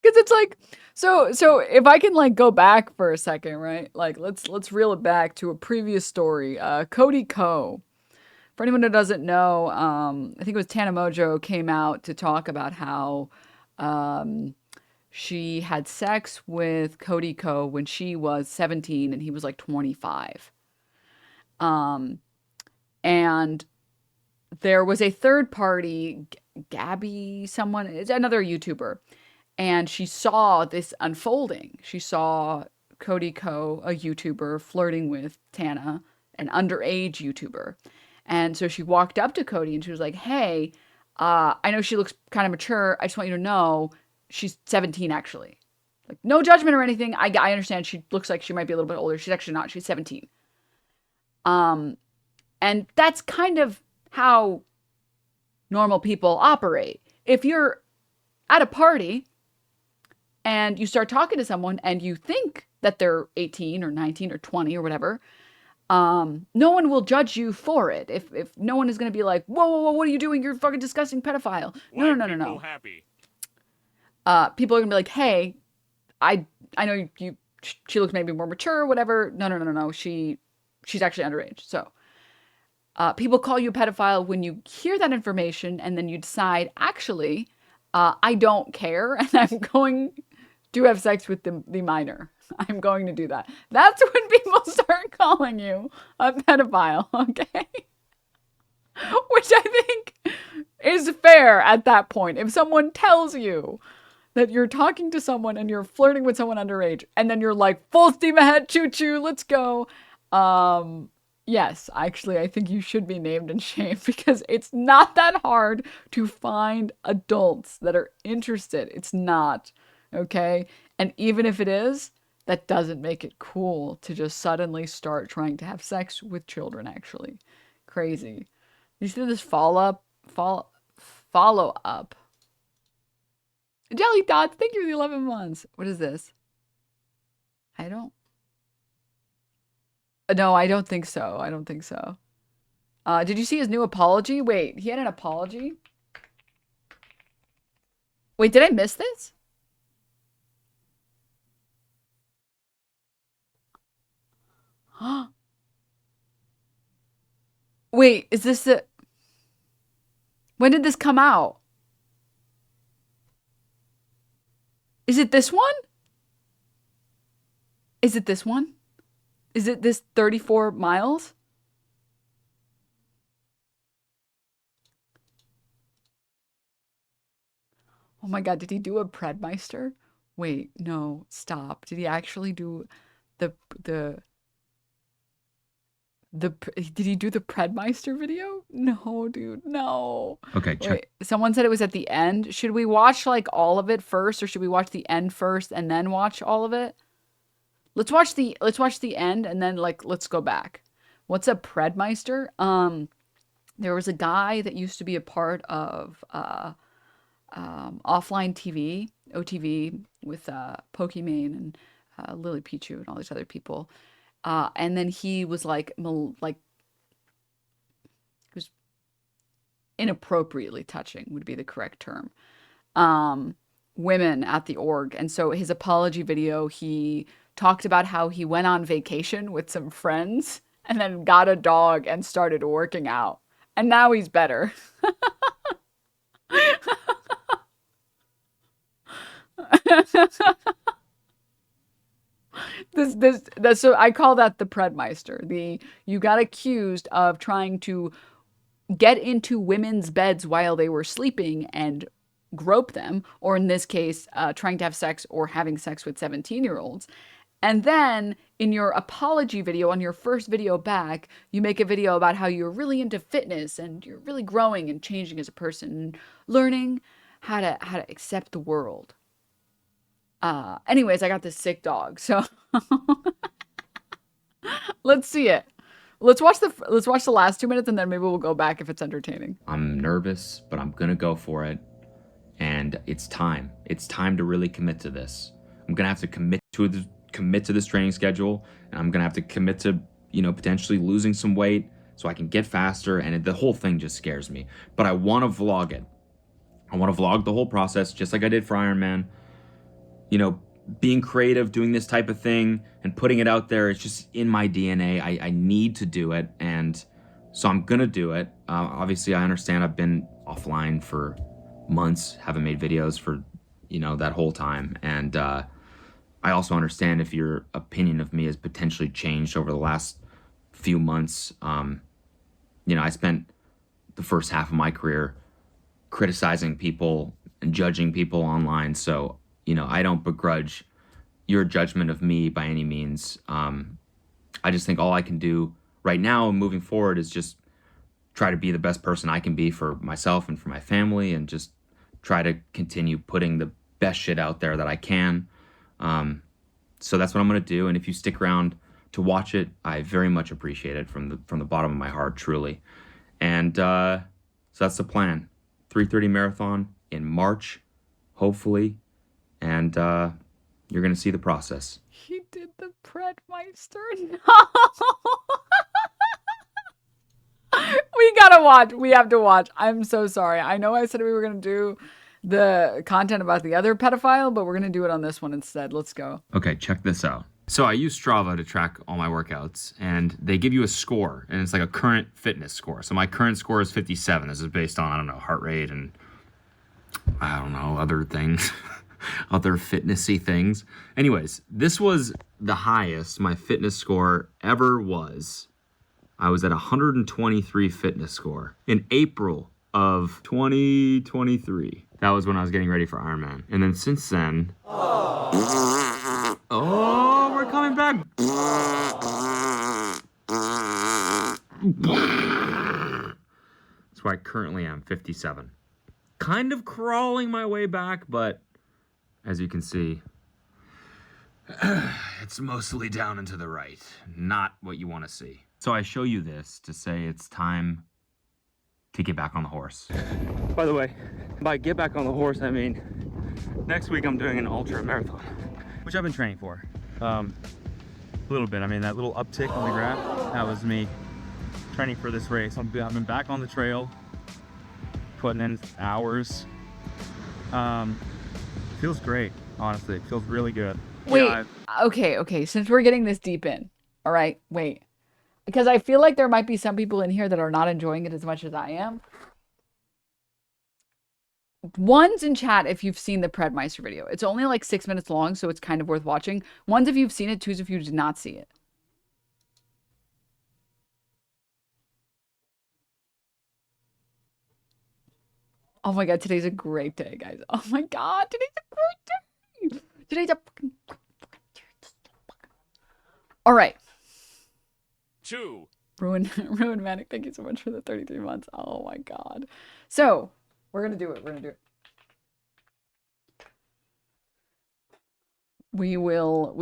Because it's like, so if I can like go back for a second, right? Like let's reel it back to a previous story. Cody Ko. For anyone who doesn't know, I think it was Tana Mojo came out to talk about how um, she had sex with Cody Ko when she was 17 and he was like 25. Um, and there was a third party, Gabby, someone, it's another YouTuber, and she saw this unfolding. She saw Cody Ko, a YouTuber, flirting with Tana, an underage YouTuber. And so she walked up to Cody and she was like, "Hey, I know she looks kind of mature. I just want you to know she's 17 actually. Like, no judgment or anything. I understand she looks like she might be a little bit older. She's actually not. She's 17." Um, and that's kind of how normal people operate. If you're at a party and you start talking to someone and you think that they're 18 or 19 or 20 or whatever, no one will judge you for it. If no one is going to be like, whoa, whoa, whoa, what are you doing? You're a fucking disgusting pedophile. No, no, no, no, no. Happy. People are going to be like, hey, I know you she looks maybe more mature or whatever. No, no, no, no, no. She's actually underage. So people call you a pedophile when you hear that information and then you decide, actually, I don't care and I'm going to have sex with the minor. I'm going to do that. That's when people start calling you a pedophile, okay? Which I think is fair at that point. If someone tells you that you're talking to someone and you're flirting with someone underage, and then you're like, full steam ahead, choo choo, let's go. Yes, actually, I think you should be named and shamed because it's not that hard to find adults that are interested. It's not, okay? And even if it is, that doesn't make it cool to just suddenly start trying to have sex with children, actually. Crazy. You see this follow up. Jelly Dots, thank you for the 11 months. What is this? I don't. No, I don't think so. I don't think so. Did you see his new apology? Wait, he had an apology? Wait, did I miss this? Wait, is this the. When did this come out? Is it this one? Is it this one? Is it this 34 miles? Oh my god, did he do a Predmeister? Wait, no, stop. Did he actually do the the did he do the Predmeister video? No, dude, no. Okay, check. Wait, someone said it was at the end. Should we watch like all of it first or should we watch the end first and then watch all of it? Let's watch the end and then like let's go back. What's a Predmeister? There was a guy that used to be a part of offline TV, OTV, with Pokimane and Lily Pichu and all these other people. And then he was like, he was inappropriately touching would be the correct term. Women at the org. And so his apology video, he talked about how he went on vacation with some friends and then got a dog and started working out. And now he's better. So I call that the Predmeister. You got accused of trying to get into women's beds while they were sleeping and grope them, or in this case, trying to have sex or having sex with 17-year-olds. And then in your apology video, on your first video back, you make a video about how you're really into fitness and you're really growing and changing as a person and learning how to accept the world. Anyways, I got this sick dog, so let's see it. Let's watch the last 2 minutes and then maybe we'll go back if it's entertaining. I'm nervous, but I'm gonna go for it. And it's time. It's time to really commit to this. I'm gonna have to commit to this training schedule, and I'm gonna have to commit to, potentially losing some weight so I can get faster, and the whole thing just scares me. But I wanna vlog it. I wanna vlog the whole process, just like I did for Iron Man. you know, being creative, doing this type of thing and putting it out there. It's just in my DNA. I need to do it. And so I'm going to do it. Obviously, I understand I've been offline for months, haven't made videos for, you know, that whole time. And I also understand if your opinion of me has potentially changed over the last few months. You know, I spent the first half of my career criticizing people and judging people online. So, you know, I don't begrudge your judgment of me by any means. I just think all I can do right now and moving forward is just try to be the best person I can be for myself and for my family, and just try to continue putting the best shit out there that I can. So that's what I'm going to do. And if you stick around to watch it, I very much appreciate it from the bottom of my heart, truly. And so that's the plan. 3:30 marathon in March, hopefully. And you're going to see the process. He did the Fedmyster. No. We gotta watch. We have to watch. I'm so sorry. I know I said we were gonna do the content about the other pedophile, but we're gonna do it on this one instead. Let's go. Okay, check this out. So I use Strava to track all my workouts, and they give you a score, and it's like a current fitness score. So my current score is 57. This is based on, I don't know, heart rate and I don't know, other things, other fitnessy things. Anyways, this was the highest my fitness score ever was. I was at 123 fitness score in April of 2023. That was when I was getting ready for Ironman. And then since then, oh, we're coming back. That's where I currently am, 57. Kind of crawling my way back, but as you can see, it's mostly down and to the right. Not what you want to see. So I show you this to say it's time to get back on the horse. By the way, by get back on the horse, I mean next week I'm doing an ultra marathon, which I've been training for a little bit. I mean, that little uptick on the graph, that was me training for this race. I've been back on the trail, putting in hours. Feels great, honestly. It feels really good. Wait, Yeah, okay. Since we're getting this deep in, all right, wait. Because I feel like there might be some people in here that are not enjoying it as much as I am. One's in chat if you've seen the Fedmyster video. It's only like 6 minutes long, so it's kind of worth watching. One's if you've seen it, two's if you did not see it. Oh my god, today's a great day, guys. Oh my god, today's a great day. Today's a fucking all right. 2. Ruin Manic, thank you so much for the 33 months. Oh my god. So, we're gonna do it. We're gonna do it. We will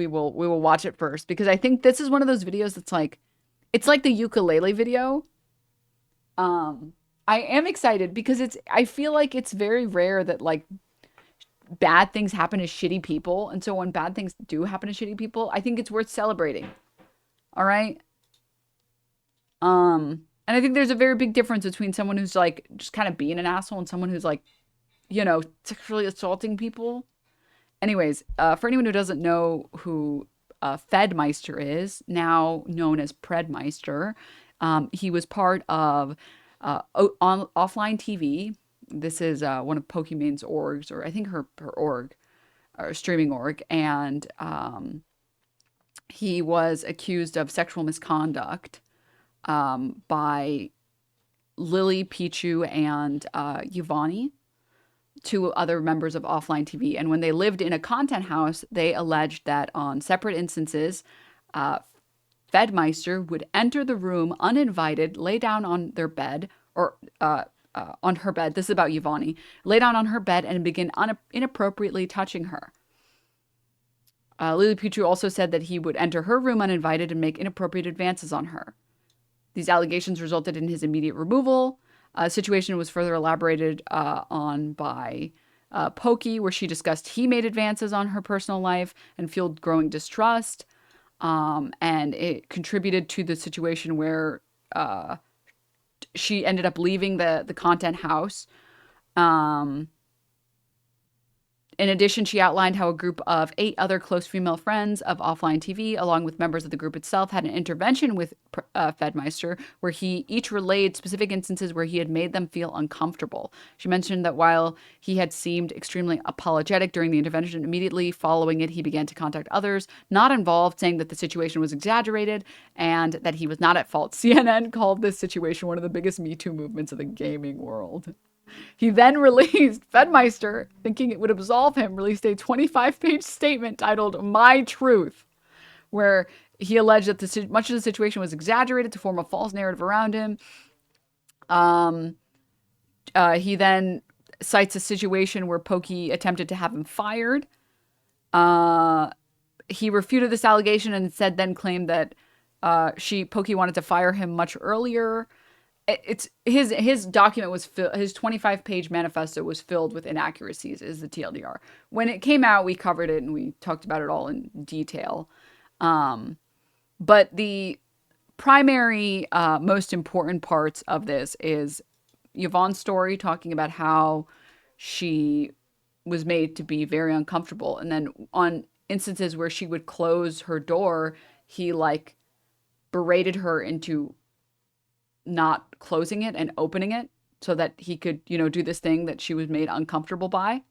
watch it first, because I think this is one of those videos that's like, it's like the ukulele video. I am excited because I feel like it's very rare that like bad things happen to shitty people. And so when bad things do happen to shitty people, I think it's worth celebrating. All right. And I think there's a very big difference between someone who's like just kind of being an asshole and someone who's like, you know, sexually assaulting people. Anyways, for anyone who doesn't know who Fedmyster is, now known as Fedmyster, he was part of on offline TV. This is one of Pokemon's orgs, or I think her org, or streaming org, and he was accused of sexual misconduct by Lily, Pichu, and Yvonne, two other members of offline TV. And when they lived in a content house, they alleged that on separate instances, Fedmyster would enter the room uninvited, lay down on their bed, or on her bed. This is about Yvonne. Lay down on her bed and begin inappropriately touching her. Lily Pichu also said that he would enter her room uninvited and make inappropriate advances on her. These allegations resulted in his immediate removal. The situation was further elaborated on by Pokey, where she discussed he made advances on her personal life and fueled growing distrust. And it contributed to the situation where she ended up leaving the content house. And In addition, she outlined how a group of 8 other close female friends of Offline TV, along with members of the group itself, had an intervention with Fedmyster, where he each relayed specific instances where he had made them feel uncomfortable. She mentioned that while he had seemed extremely apologetic during the intervention, immediately following it, he began to contact others not involved, saying that the situation was exaggerated and that he was not at fault. CNN called this situation one of the biggest Me Too movements of the gaming world. He then released, Fedmyster, thinking it would absolve him, released a 25-page statement titled My Truth, where he alleged that much of the situation was exaggerated to form a false narrative around him. He then cites a situation where Pokey attempted to have him fired. He refuted this allegation and instead then claimed that Pokey wanted to fire him much earlier. It's his document was his 25-page manifesto was filled with inaccuracies, is the TLDR. When it came out, we covered it and we talked about it all in detail. But the primary, most important parts of this is Yvonne's story, talking about how she was made to be very uncomfortable. And then on instances where she would close her door, he like berated her into not closing it and opening it so that he could, do this thing that she was made uncomfortable by.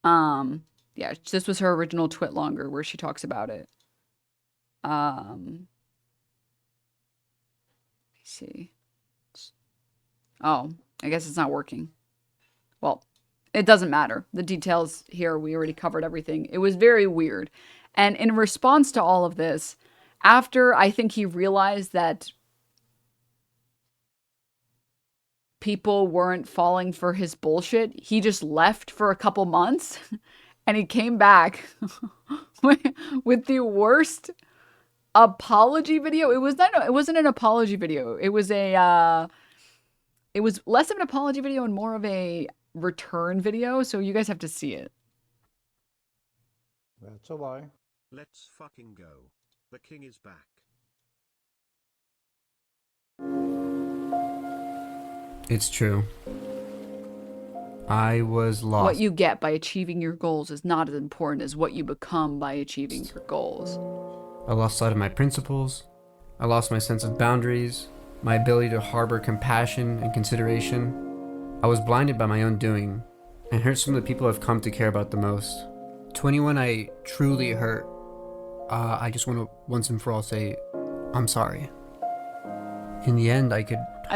Yeah, this was her original twit longer where she talks about it. Let me see. Oh, I guess it's not working. Well, it doesn't matter. The details here, we already covered everything. It was very weird. And in response to all of this, after I think he realized that people weren't falling for his bullshit, he just left for a couple months and he came back with the worst apology video. It wasn't an apology video. It was less of an apology video and more of a return video. So you guys have to see it. That's a lie. Let's fucking go. The king is back. It's true. I was lost. What you get by achieving your goals is not as important as what you become by achieving your goals. I lost sight of my principles. I lost my sense of boundaries, my ability to harbor compassion and consideration. I was blinded by my own doing and hurt some of the people I've come to care about the most. To anyone I truly hurt, I just want to once and for all say, I'm sorry. In the end, I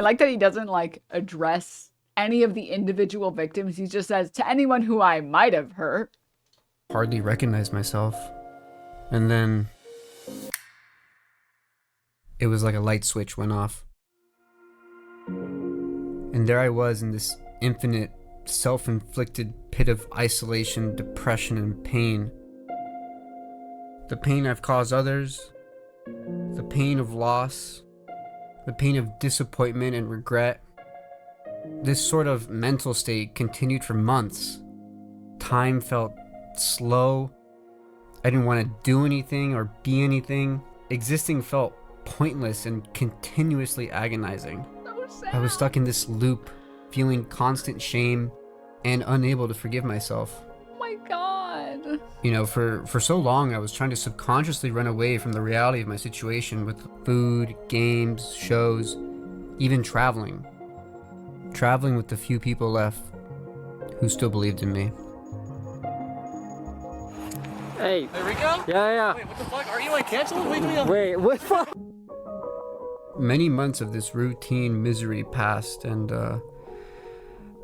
like that he doesn't address any of the individual victims. He just says, to anyone who I might have hurt. Hardly recognize myself. And then it was like a light switch went off. And there I was in this infinite, self-inflicted pit of isolation, depression, and pain. The pain I've caused others, the pain of loss, the pain of disappointment and regret. This sort of mental state continued for months. Time felt slow. I didn't want to do anything or be anything. Existing felt pointless and continuously agonizing. I was stuck in this loop, feeling constant shame and unable to forgive myself. Oh my God. For so long, I was trying to subconsciously run away from the reality of my situation with food, games, shows, even traveling. Traveling with the few people left who still believed in me. Hey. There we go? Yeah. Wait, what the fuck? Are you canceled? What are you doing? Wait, what the fuck? Many months of this routine misery passed, and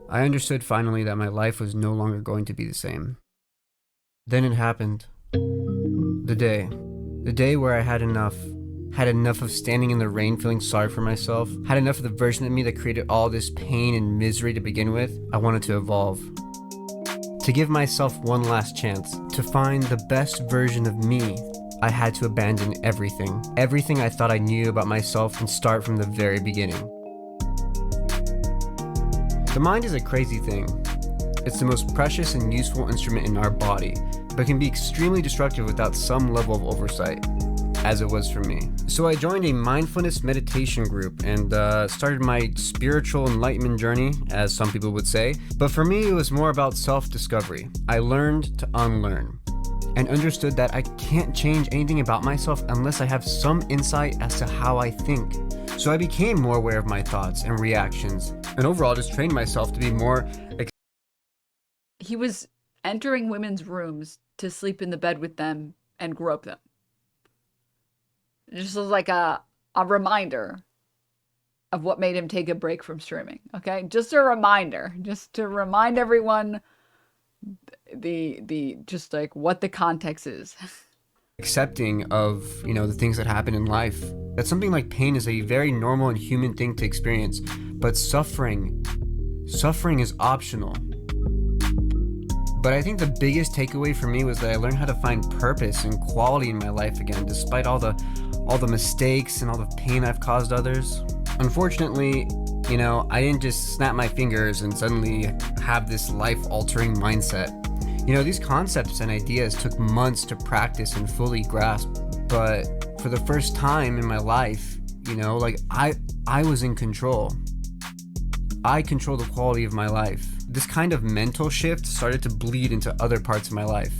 I understood finally that my life was no longer going to be the same. Then it happened. The day where I had enough of standing in the rain feeling sorry for myself, had enough of the version of me that created all this pain and misery to begin with. I wanted to evolve. To give myself one last chance, to find the best version of me, I had to abandon everything I thought I knew about myself and start from the very beginning. The mind is a crazy thing. It's the most precious and useful instrument in our body, but can be extremely destructive without some level of oversight. as it was for me. So I joined a mindfulness meditation group and started my spiritual enlightenment journey, as some people would say. But for me, it was more about self-discovery. I learned to unlearn and understood that I can't change anything about myself unless I have some insight as to how I think. So I became more aware of my thoughts and reactions, and overall just trained myself to be more. He was entering women's rooms to sleep in the bed with them and grope them. Just as like a reminder of what made him take a break from streaming. Okay, just a reminder, just to remind everyone the just like what the context is. Accepting of, the things that happen in life. That something like pain is a very normal and human thing to experience, but suffering is optional. But I think the biggest takeaway for me was that I learned how to find purpose and quality in my life again, despite all the mistakes and all the pain I've caused others. Unfortunately, I didn't just snap my fingers and suddenly have this life-altering mindset. These concepts and ideas took months to practice and fully grasp, but for the first time in my life, I was in control. I control the quality of my life. This kind of mental shift started to bleed into other parts of my life.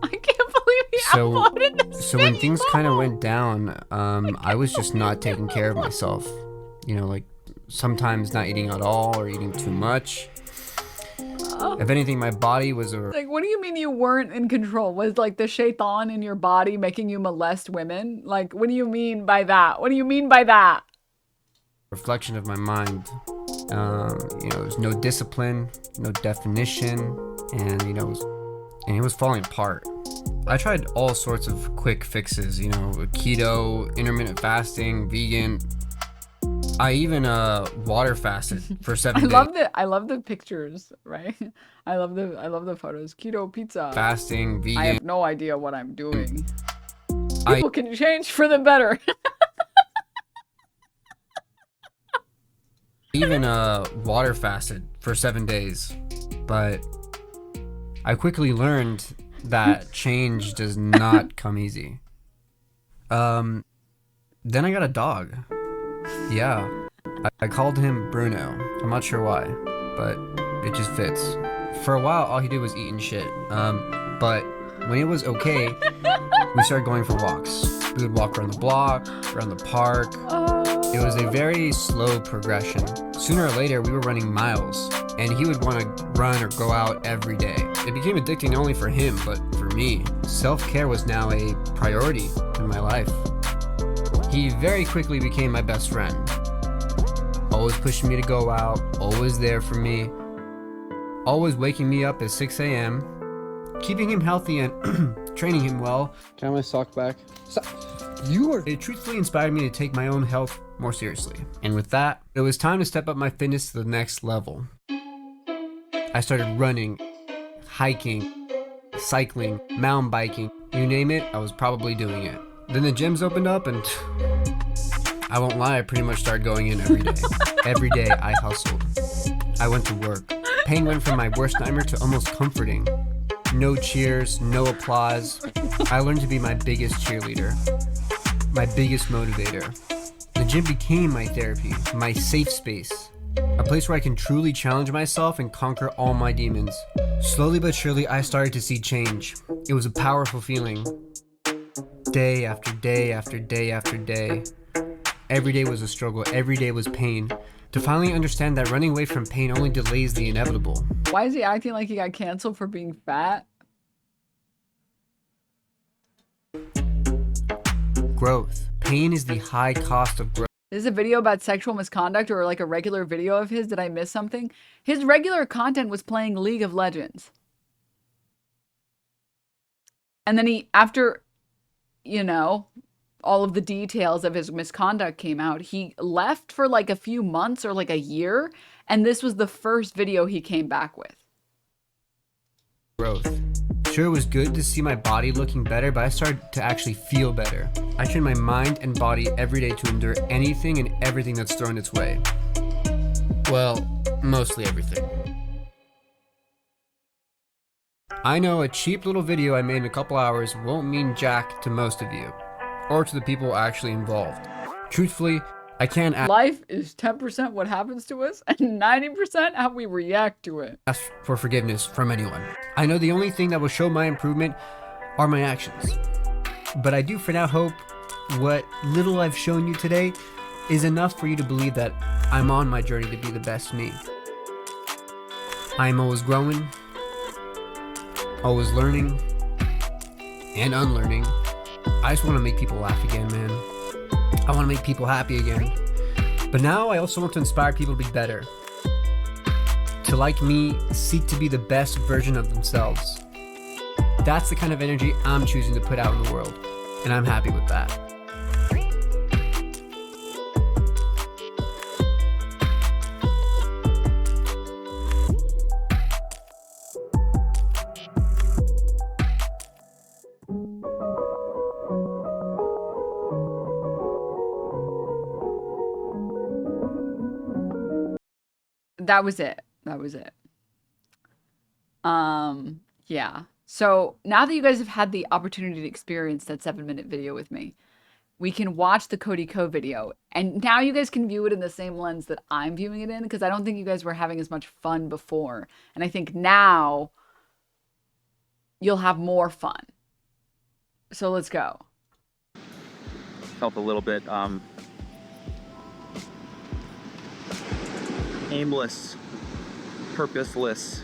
I can't believe he uploaded this So when things kind of went down, I was just not taking care of myself. Sometimes not eating at all or eating too much. If anything, my body was like, what do you mean you weren't in control? Was like the shaitan in your body making you molest women? Like, what do you mean by that? What do you mean by that? reflection of my mind. There's no discipline, no definition, and it was falling apart. I tried all sorts of quick fixes, keto, intermittent fasting, vegan. I even water fasted for 7 days. I love the pictures, right? I love the photos. Keto pizza. Fasting, vegan. I have no idea what I'm doing. People can change for the better. Even water fasted for 7 days, but I quickly learned that change does not come easy. Then I got a dog. Yeah, I called him Bruno. I'm not sure why, but it just fits. For a while, all he did was eat and shit. But when it was okay, we started going for walks. We would walk around the block, around the park. It was a very slow progression. Sooner or later, we were running miles, and he would want to run or go out every day. It became addicting not only for him, but for me. Self-care was now a priority in my life. He very quickly became my best friend. Always pushing me to go out, always there for me, always waking me up at 6 a.m., keeping him healthy and training him well. Can I have my sock back? It truthfully inspired me to take my own health more seriously. And with that, it was time to step up my fitness to the next level. I started running, hiking, cycling, mountain biking, you name it, I was probably doing it. Then the gyms opened up and I won't lie, I pretty much started going in every day. Every day I hustled. I went to work. Pain went from my worst nightmare to almost comforting. No cheers, no applause. I learned to be my biggest cheerleader, my biggest motivator. The gym became my therapy, my safe space, a place where I can truly challenge myself and conquer all my demons. Slowly but surely, I started to see change. It was a powerful feeling. Day after day after day after day. Every day was a struggle, every day was pain. To finally understand that running away from pain only delays the inevitable. Why is he acting like he got canceled for being fat? Growth. Pain is the high cost of growth. This is a video about sexual misconduct or like a regular video of his. Did I miss something? His regular content was playing League of Legends. And then he, after, all of the details of his misconduct came out, he left for like a few months or like a year. And this was the first video he came back with. Growth. Sure, it was good to see my body looking better, but I started to actually feel better. I train my mind and body every day to endure anything and everything that's thrown its way. Well, mostly everything. I know a cheap little video I made in a couple hours won't mean jack to most of you, or to the people actually involved. Truthfully, I can't Life is 10% what happens to us and 90% how we react to it. ask for forgiveness from anyone. I know the only thing that will show my improvement are my actions. But I do for now hope what little I've shown you today is enough for you to believe that I'm on my journey to be the best me. I'm always growing, always learning, and unlearning. I just want to make people laugh again, man. I want to make people happy again. But now I also want to inspire people to be better. To, like me, seek to be the best version of themselves. That's the kind of energy I'm choosing to put out in the world, and I'm happy with that. That was it. That was it. Yeah. So now that you guys have had the opportunity to experience that 7-minute video with me, we can watch the Cody Ko video. And now you guys can view it in the same lens that I'm viewing it in, because I don't think you guys were having as much fun before. And I think now you'll have more fun. So let's go. Felt a little bit aimless, purposeless,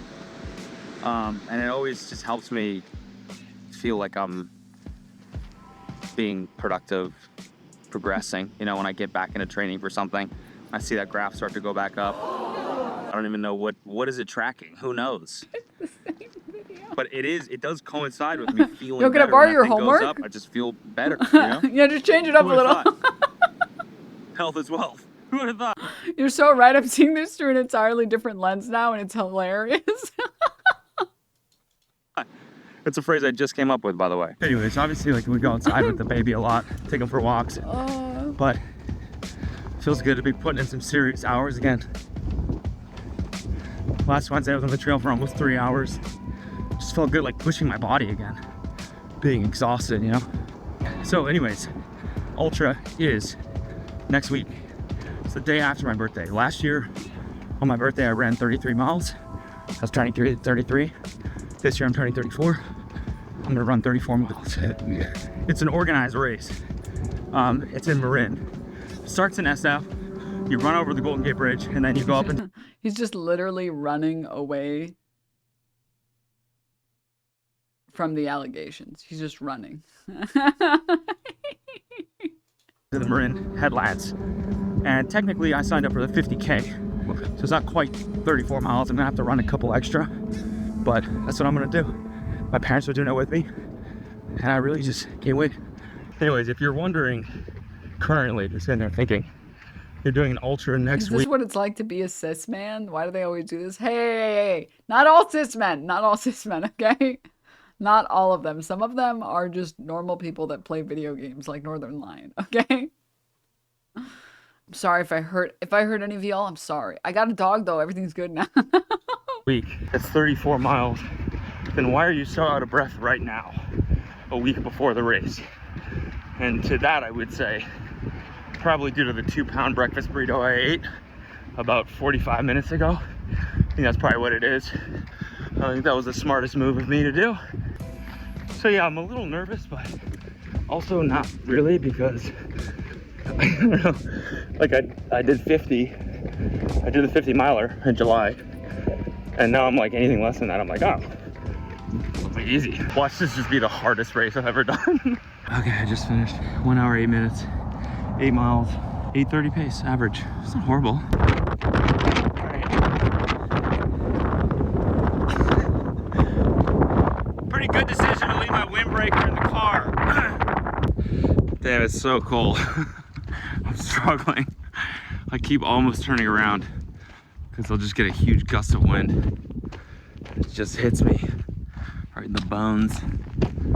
and it always just helps me feel like I'm being productive, progressing. You know, when I get back into training for something, I see that graph start to go back up. I don't even know what is it tracking. Who knows? But it does coincide with me feeling You're gonna better. borrow When your that thing goes homework? up, I just feel better. You know? Yeah, just change it up a Who would've little. thought? Health is wealth. Who would have thought? You're so right. I'm seeing this through an entirely different lens now, and it's hilarious. It's a phrase I just came up with, by the way. Anyways, obviously, like, we go outside with the baby a lot, take him for walks, but it feels good to be putting in some serious hours again. Last Wednesday I was on the trail for almost 3 hours. Just felt good, like pushing my body again, being exhausted, you know? So anyways, Ultra is next week. It's the day after my birthday. Last year, on my birthday, I ran 33 miles. I was turning 33. This year, I'm turning 34. I'm gonna run 34 miles. It's an organized race. It's in Marin. Starts in SF. You run over the Golden Gate Bridge, and then you go up and He's just literally running away from the allegations. He's just running. to the Marin headlands. And technically, I signed up for the 50K. So it's not quite 34 miles. I'm gonna have to run a couple extra, but that's what I'm gonna do. My parents are doing it with me, and I really just can't wait. Anyways, if you're wondering currently, just sitting there thinking, you're doing an ultra next Is this week. what it's like to be a cis man? Why do they always do this? Hey, not all cis men. Not all cis men, okay? Not all of them. Some of them are just normal people that play video games like Northern Lion, okay? I'm sorry if I hurt any of y'all. I'm sorry. I got a dog though. Everything's good now. Week. It's 34 miles. Then why are you so out of breath right now, a week before the race? And to that, I would say, probably due to the 2-pound breakfast burrito I ate about 45 minutes ago. I think that's probably what it is. I think that was the smartest move of me to do. So yeah, I'm a little nervous, but also not really, because I don't know, like I did 50. I did the 50 miler in July, and now I'm like, anything less than that, I'm like, oh, it'll be easy. Watch this just be the hardest race I've ever done. Okay, I just finished 1 hour, 8 minutes, 8 miles, 8:30 pace, average. It's not horrible. Pretty good decision to leave my windbreaker in the car. Damn, it's so cold. I'm struggling. I keep almost turning around because I'll just get a huge gust of wind. It just hits me right in the bones.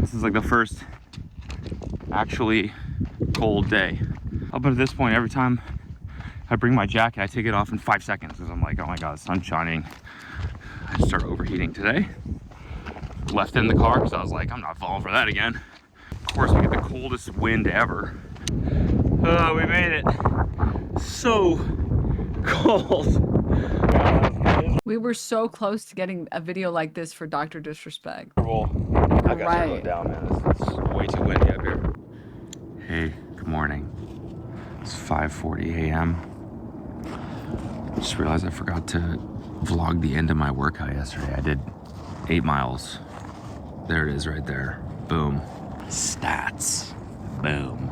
This is like the first actually cold day. Up until this point, every time I bring my jacket, I take it off in 5 seconds because I'm like, oh my god, the sun's shining. I start overheating today. left it in the car because I was like, I'm not falling for that again. Of course, we get the coldest wind ever. Oh, we made it. So cold. We were so close to getting a video like this for Dr. Disrespect. I gotta start going down, man. It's way too windy up here. Hey, good morning. It's 5:40 a.m. Just realized I forgot to vlog the end of my workout yesterday. I did 8 miles. There it is right there. Boom. Stats. Boom.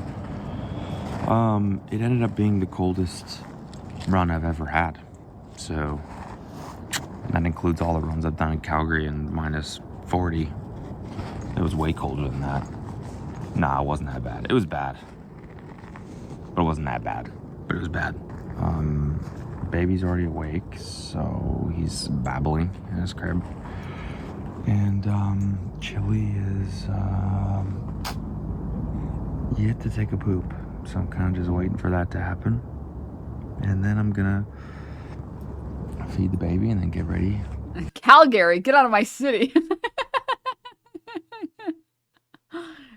It ended up being the coldest run I've ever had. So that includes all the runs I've done in Calgary and -40. It was way colder than that. Nah, it wasn't that bad. It was bad. But it wasn't that bad. But it was bad. Baby's already awake, so he's babbling in his crib. And Chili is yet to take a poop. So I'm kind of just waiting for that to happen. And then I'm gonna feed the baby and then get ready. Calgary, get out of my city.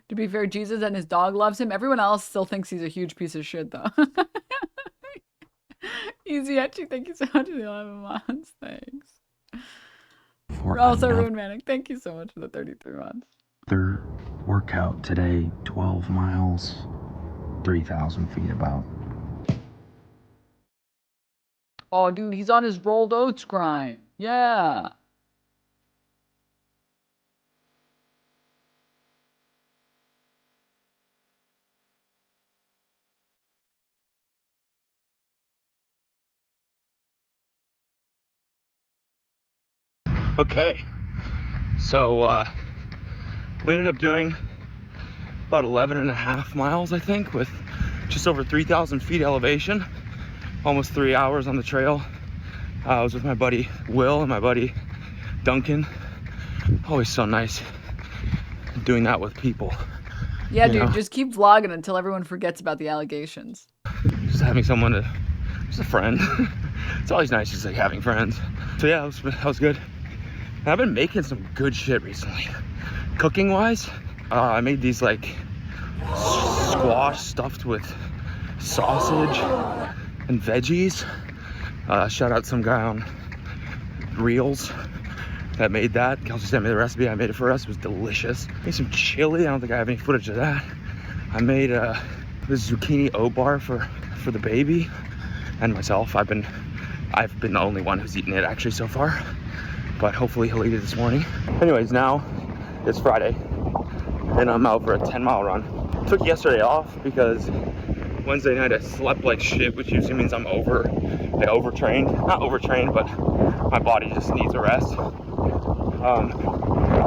To be fair, Jesus and his dog loves him. Everyone else still thinks he's a huge piece of shit, though. Easy Etchy, thank you so much for the 11 months. Thanks. Also, Ruin Manic, thank you so much for the 33 months. Their workout today, 12 miles, 3,000 feet about. Oh, dude, he's on his rolled oats grind. Yeah. Okay, so we ended up doing about 11.5 miles, I think, with just over 3,000 feet elevation, almost 3 hours on the trail. I was with my buddy Will and my buddy Duncan. Always so nice doing that with people. Yeah, dude, just keep vlogging until everyone forgets about the allegations. Just having someone to, just a friend. It's always nice just like having friends. So yeah, that was good. And I've been making some good shit recently. Cooking wise, I made these like squash stuffed with sausage and veggies. Shout out some guy on Reels that made that. Kelsey sent me the recipe. I made it for us. It was delicious. Made some chili. I don't think I have any footage of that. I made this zucchini O-bar for the baby and myself. I've been the only one who's eaten it actually so far, but hopefully he'll eat it this morning. Anyways, now it's Friday and I'm out for a 10-mile run. Took yesterday off because Wednesday night I slept like shit, which usually means I'm overtrained. Not overtrained, but my body just needs a rest.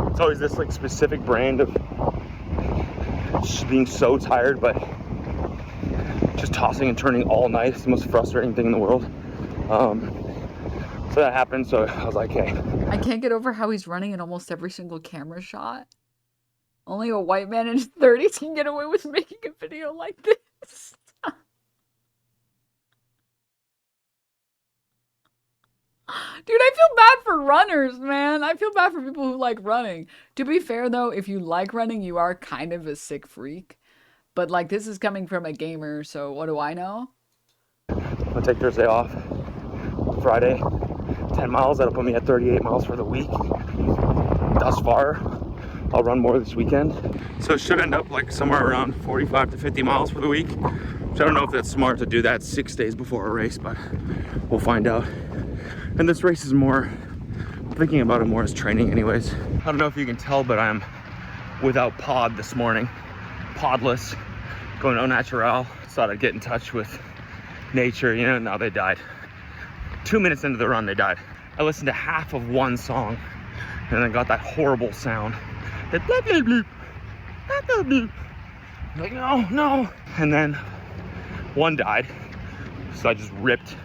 It's always this like specific brand of just being so tired, but just tossing and turning all night. It's the most frustrating thing in the world. So that happened, so I was like, hey. I can't get over how he's running in almost every single camera shot. Only a white man in his 30s can get away with making a video like this. Dude, I feel bad for runners, man. I feel bad for people who like running. To be fair, though, if you like running, you are kind of a sick freak. But, like, this is coming from a gamer, so what do I know? I'll take Thursday off. Friday, 10 miles. That'll put me at 38 miles for the week. Thus far, I'll run more this weekend. So it should end up like somewhere around 45 to 50 miles for the week. So I don't know if that's smart to do that 6 days before a race, but we'll find out. And this race is more, I'm thinking about it more as training anyways. I don't know if you can tell, but I'm without pod this morning. Podless, going au naturel. Thought I'd get in touch with nature, you know, now they died. 2 minutes into the run, they died. I listened to half of one song and then got that horrible sound. That blah, blah, blah, blah, blah, blah. I'm like, no. And then one died. So I just ripped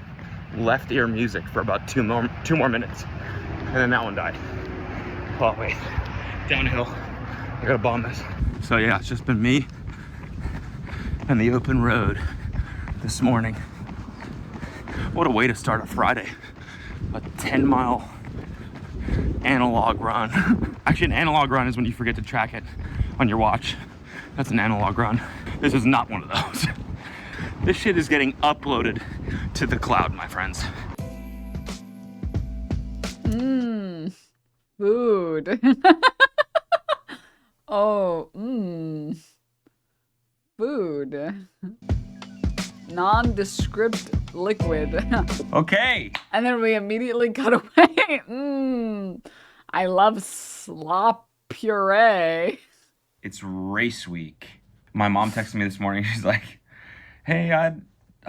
left ear music for about two more minutes. And then that one died. Oh, wait. Downhill. I gotta bomb this. So yeah, it's just been me and the open road this morning. What a way to start a Friday. A 10-mile analog run. Actually, an analog run is when you forget to track it on your watch. That's an analog run. This is not one of those. This shit is getting uploaded to the cloud, my friends. Mmm. Food. Oh, food. Nondescript liquid. Okay. And then we immediately cut away. I love slop puree. It's race week. My mom texted me this morning. She's like, hey, I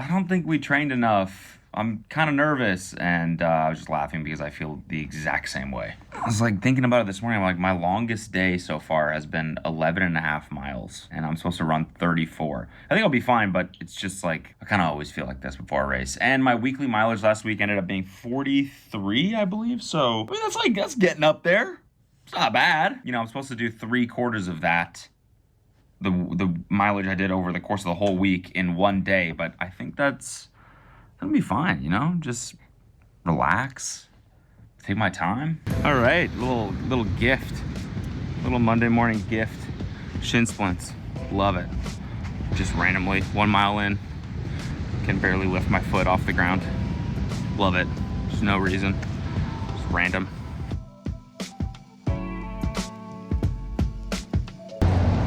don't think we trained enough. I'm kind of nervous. And I was just laughing because I feel the exact same way. I was like thinking about it this morning. I'm like, my longest day so far has been 11.5 miles. And I'm supposed to run 34. I think I'll be fine, but it's just like, I kind of always feel like this before a race. And my weekly mileage last week ended up being 43, I believe. So, I mean, that's getting up there. It's not bad. You know, I'm supposed to do 3/4 of that. The mileage I did over the course of the whole week in one day. But I think that's gonna be fine, you know? Just relax, take my time. All right, little gift, little Monday morning gift. Shin splints, love it. Just randomly, 1 mile in, can barely lift my foot off the ground. Love it, just no reason, just random.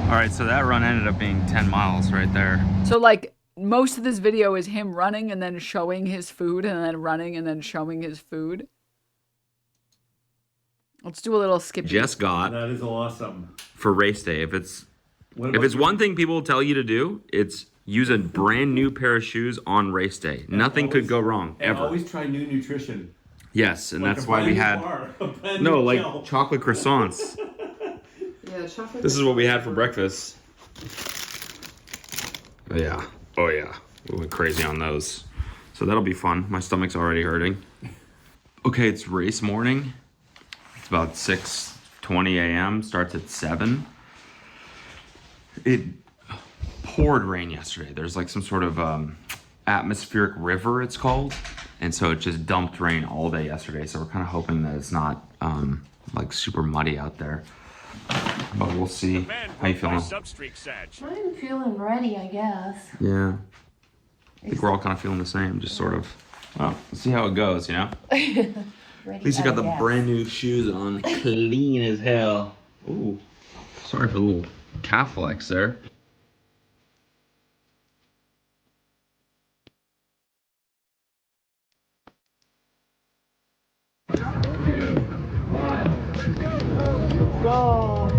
All right, so that run ended up being 10 miles right there. So like most of this video is him running and then showing his food and then running and then showing his food. Let's do a little skippy. Just got That is awesome. for race day. If it's one thing people tell you to do, it's use a brand new pair of shoes on race day. Nothing could go wrong And ever. always try new nutrition. Yes, and Like that's a why we brand had new bar, a brand new like gel. chocolate croissants. Yeah, chocolate. This is what we had for breakfast. Yeah. Oh yeah. We went crazy on those. So that'll be fun. My stomach's already hurting. Okay, it's race morning. It's about 6:20 a.m. Starts at 7. It poured rain yesterday. There's like some sort of atmospheric river, it's called. And so it just dumped rain all day yesterday. So we're kind of hoping that it's not like super muddy out there. But we'll see. How you feeling? I'm feeling ready, I guess. Yeah. I think we're all kind of feeling the same, just sort of. Well, let's see how it goes, you know? At least you got the brand new shoes on, clean as hell. Ooh, sorry for the little calf flex there. Go!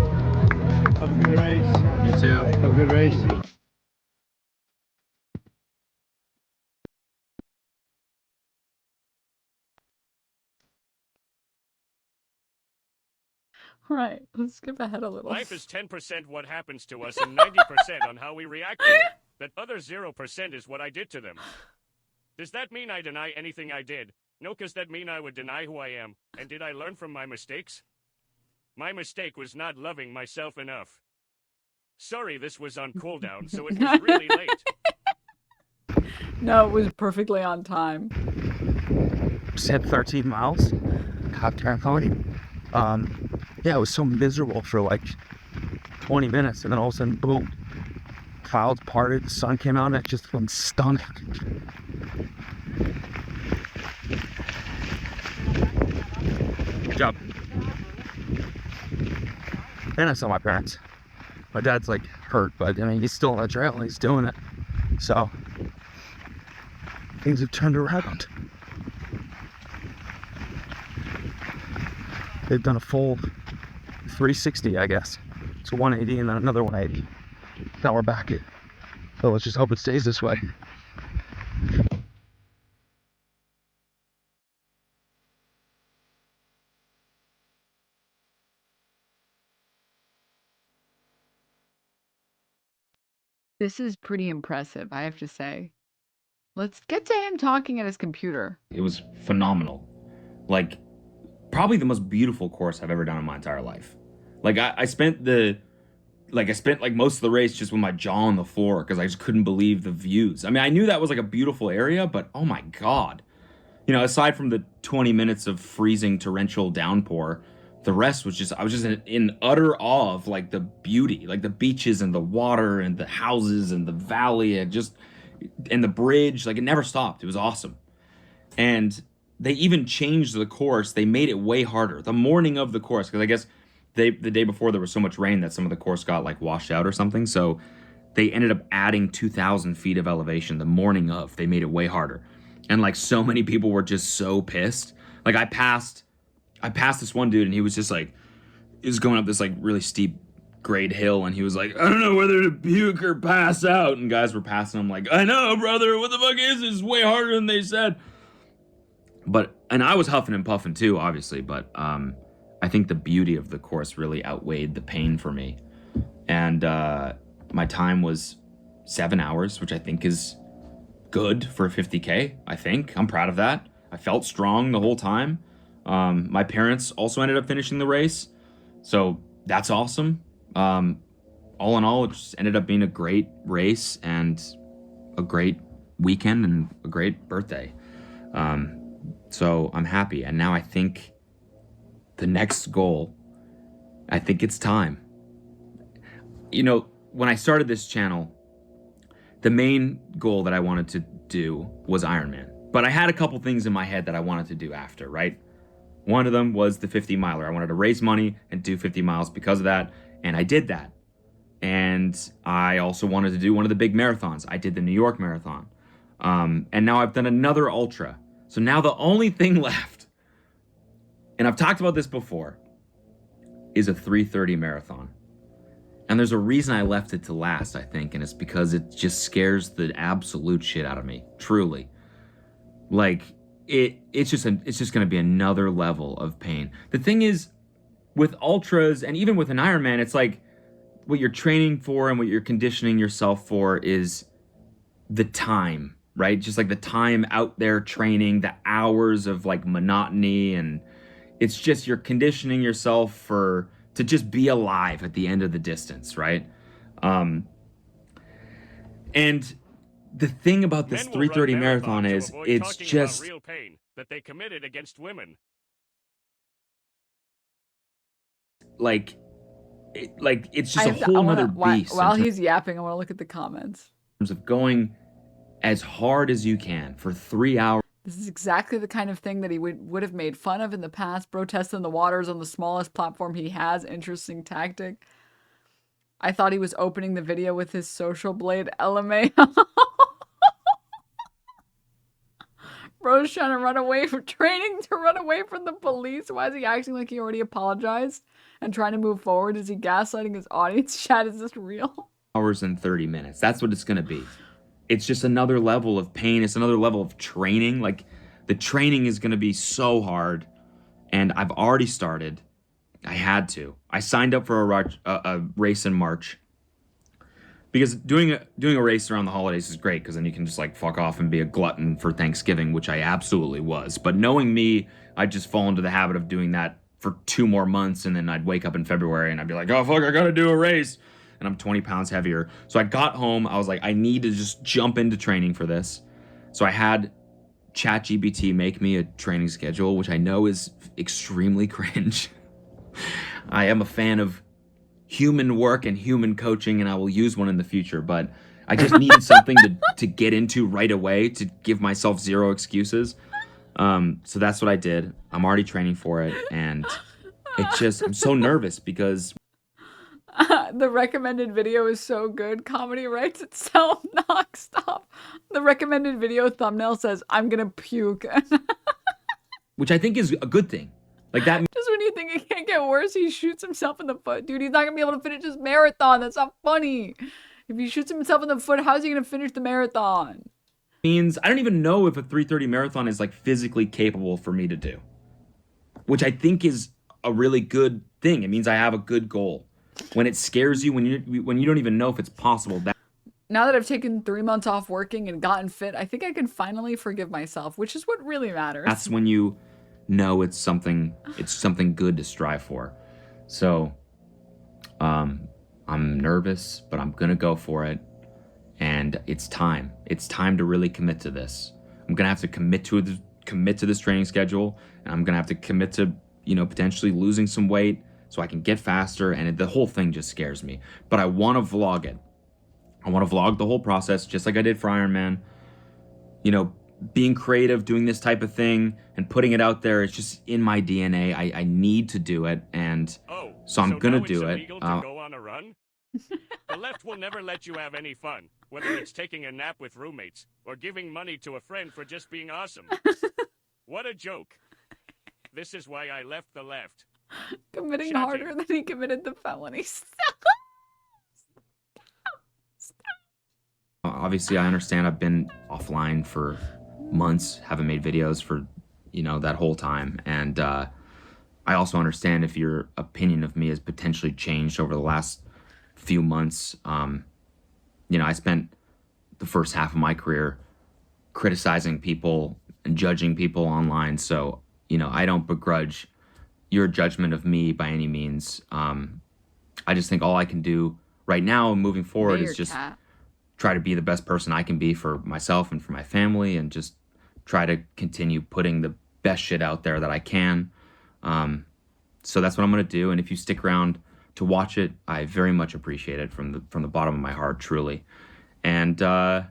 Have a good race. You too. Have a good race. Right, let's skip ahead a little. Life is 10% what happens to us and 90% on how we react to it. That other 0% is what I did to them. Does that mean I deny anything I did? No, because that mean I would deny who I am. And did I learn from my mistakes? My mistake was not loving myself enough. Sorry this was on cooldown, so it was really late. No, it was perfectly on time. Just hit 13 miles. Half terrifying. Yeah, it was so miserable for like 20 minutes, and then all of a sudden, boom, clouds parted, the sun came out, and it just went stunning. Good job. And I saw my parents. My dad's like hurt, but I mean, he's still on the trail and he's doing it. So things have turned around. They've done a full 360, I guess. It's a 180 and then another 180. Now we're back at. So let's just hope it stays this way. This is pretty impressive, I have to say. Let's get to him talking at his computer. It was phenomenal. Like, probably the most beautiful course I've ever done in my entire life. Like, I spent most of the race just with my jaw on the floor because I just couldn't believe the views. I mean, I knew that was like a beautiful area, but oh my God. you know, aside from the 20 minutes of freezing torrential downpour, the rest was just, I was just in utter awe of like the beauty, like the beaches and the water and the houses and the valley and the bridge. Like it never stopped. It was awesome. And they even changed the course. They made it way harder the morning of the course, because I guess the day before there was so much rain that some of the course got like washed out or something. So they ended up adding 2,000 feet of elevation the morning of. They made it way harder. And like so many people were just so pissed. Like I passed this one dude and he was just like, he was going up this like really steep grade hill and he was like, I don't know whether to puke or pass out. And guys were passing him like, I know, brother, what the fuck is this? It's way harder than they said. And I was huffing and puffing too, obviously, but I think the beauty of the course really outweighed the pain for me. And my time was 7 hours, which I think is good for a 50K, I think. I'm proud of that. I felt strong the whole time. My parents also ended up finishing the race, so that's awesome. All in all, it just ended up being a great race and a great weekend and a great birthday. So I'm happy. And now I think the next goal, I think it's time. You know, when I started this channel, the main goal that I wanted to do was Ironman. But I had a couple things in my head that I wanted to do after, right? One of them was the 50 miler. I wanted to raise money and do 50 miles because of that. And I did that. And I also wanted to do one of the big marathons. I did the New York Marathon. And now I've done another ultra. So now the only thing left, and I've talked about this before, is a 3:30 marathon. And there's a reason I left it to last, I think, and it's because it just scares the absolute shit out of me, truly. Like, it's just going to be another level of pain. The thing is, with ultras, and even with an Ironman, it's like, what you're training for and what you're conditioning yourself for is the time, right? Just like the time out there training, the hours of like monotony, and it's just you're conditioning yourself to just be alive at the end of the distance, right? And the thing about this 3:30 marathon is it's just real pain that they committed against women. Like it's just a whole nother beast. While he's yapping, I want to look at the comments. In terms of going as hard as you can for 3 hours. This is exactly the kind of thing that he would have made fun of in the past. Bro testing the waters on the smallest platform he has. Interesting tactic. I thought he was opening the video with his social blade. LMA. Bro's trying to run away from training to run away from the police. Why is he acting like he already apologized and trying to move forward? Is he gaslighting his audience? Chat, is this real? Hours and 30 minutes. That's what it's going to be. It's just another level of pain. It's another level of training. Like, the training is going to be so hard. And I've already started. I had to. I signed up for a race in March. Because doing a race around the holidays is great, because then you can just like fuck off and be a glutton for Thanksgiving, which I absolutely was. But knowing me, I'd just fall into the habit of doing that for 2 more months, and then I'd wake up in February and I'd be like, oh fuck, I gotta do a race. And I'm 20 pounds heavier. So I got home, I was like, I need to just jump into training for this. So I had ChatGPT make me a training schedule, which I know is extremely cringe. I am a fan of human work and human coaching, and I will use one in the future, but I just needed something to get into right away to give myself zero excuses. So that's what I did. I'm already training for it, and I'm so nervous because the recommended video is so good. Comedy writes itself. Knock, stop. The recommended video thumbnail says, I'm gonna puke. which I think is a good thing. Like that. Just when you think it can't get worse, he shoots himself in the foot. Dude, he's not gonna be able to finish his marathon. That's not funny. If he shoots himself in the foot, how's he gonna finish the marathon? Means I don't even know if a 3:30 marathon is like physically capable for me to do, which I think is a really good thing. It means I have a good goal. When it scares you, when you don't even know if it's possible. Now that I've taken 3 months off working and gotten fit, I think I can finally forgive myself, which is what really matters. That's when you know it's something good to strive for. So, I'm nervous, but I'm gonna go for it. And it's time. It's time to really commit to this. I'm gonna have to commit commit to this training schedule, and I'm gonna have to commit to, you know, potentially losing some weight so I can get faster. And the whole thing just scares me. But I want to vlog it. I want to vlog the whole process, just like I did for Ironman. You know, being creative, doing this type of thing, and putting it out there. It's just in my DNA. I need to do it, and so I'm gonna do it. Illegal to go on a run? The left will never let you have any fun, whether it's taking a nap with roommates or giving money to a friend for just being awesome. What a joke. This is why I left the left. Committing harder than he committed the felonies. Obviously, I understand I've been offline for months, haven't made videos for, you know, that whole time. And I also understand if your opinion of me has potentially changed over the last few months. You know, I spent the first half of my career criticizing people and judging people online. So, you know, I don't begrudge your judgment of me by any means. I just think all I can do right now and moving forward is just try to be the best person I can be for myself and for my family, and just try to continue putting the best shit out there that I can. So that's what I'm going to do. And if you stick around to watch it, I very much appreciate it from the bottom of my heart, truly. And so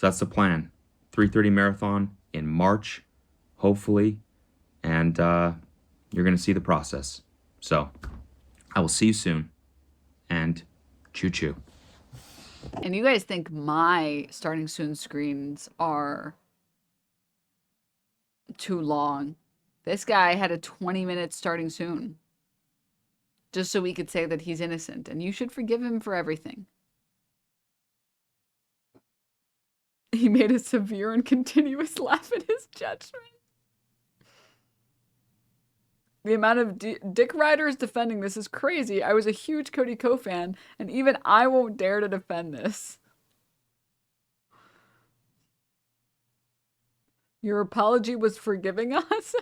that's the plan. 3:30 marathon in March, hopefully. And you're going to see the process. So I will see you soon. And choo-choo. And you guys think my starting soon screens are too long. This guy had a 20-minute starting soon. Just so we could say that he's innocent. And you should forgive him for everything. He made a severe and continuous laugh at his judgment. The amount of dick riders defending this is crazy. I was a huge Cody Ko fan, and even I won't dare to defend this. Your apology was forgiving us?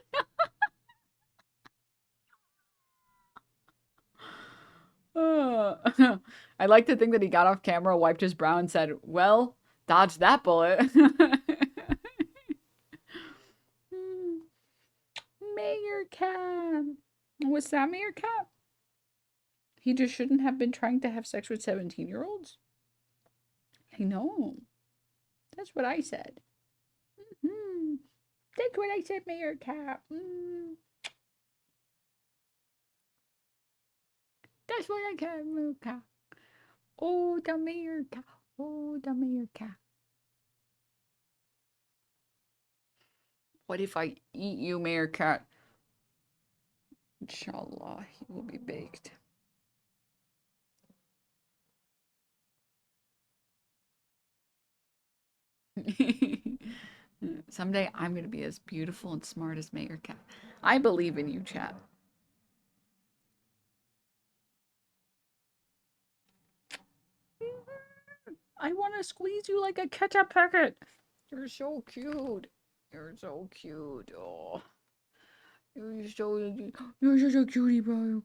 I like to think that he got off camera, wiped his brow, and said, well, dodge that bullet. Mayor Cam. What's that, Mayor Cam? He just shouldn't have been trying to have sex with 17-year-olds. I know. That's what I said. That's what I said, Mayor Cap. That's what I said, Mayor Cap. Oh, the Mayor Cap. Oh, the Mayor Cap. What if I eat you, Mayor Cat? Inshallah, he will be baked. Someday I'm going to be as beautiful and smart as Mayor Cat. I believe in you, chat. I want to squeeze you like a ketchup packet. You're so cute. You're so cute. Oh, you're such a cutie, bro.